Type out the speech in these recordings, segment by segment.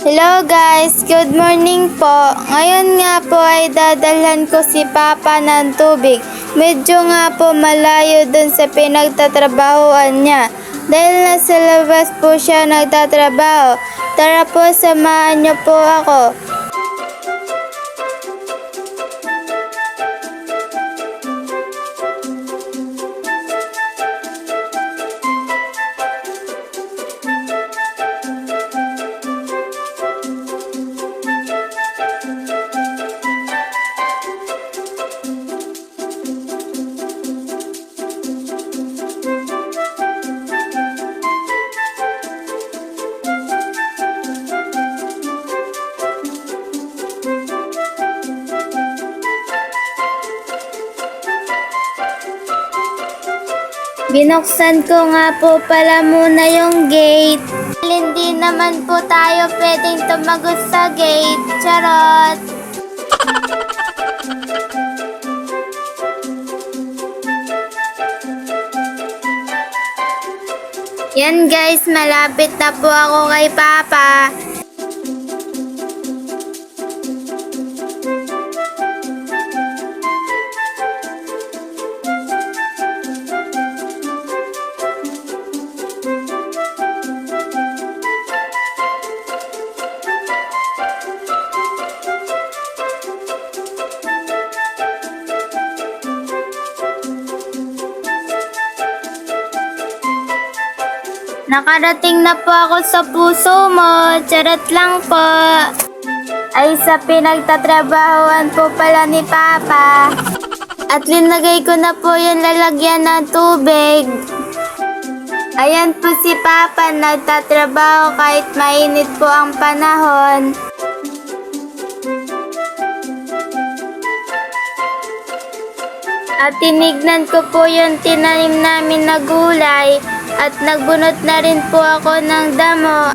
Hello guys, good morning po. Ngayon nga po ay dadalhan ko si Papa ng tubig. Medyo nga po malayo dun sa pinagtatrabahoan niya. Dahil nasa labas po siya nagtatrabaho. Tara po, samahan niyo po ako. Binuksan ko nga po pala muna yung gate. Hindi naman po tayo pwedeng tumagos sa gate. Charot! Yan guys, malapit na po ako kay Papa. Nakarating na po ako sa puso mo. Charot lang po. Ay, sa pinagtatrabahoan po pala ni Papa. At linagay ko na po yung lalagyan ng tubig. Ayan po si Papa, nagtatrabaho kahit mainit po ang panahon. At tinignan ko po yung tinanim namin na gulay. At nagbunot na rin po ako ng damo.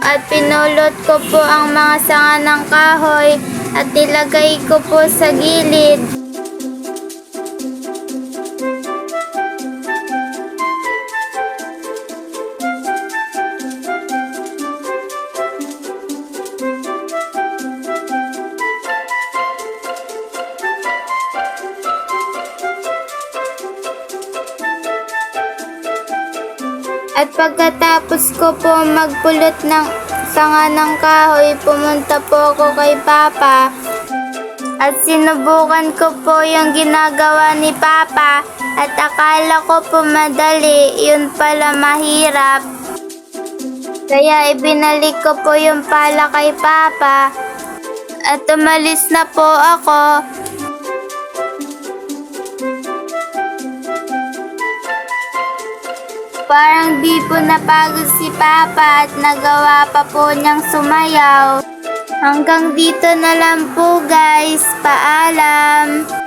At pinulot ko po ang mga sanga ng kahoy at nilagay ko po sa gilid. At pagkatapos ko po magpulot ng sanga ng kahoy, pumunta po ako kay Papa. At sinubukan ko po yung ginagawa ni Papa. At akala ko po madali, yun pala mahirap. Kaya ibinalik ko po yung pala kay Papa. At umalis na po ako. Parang di po napagod si Papa at nagawa pa po niyang sumayaw. Hanggang dito na lang po guys. Paalam!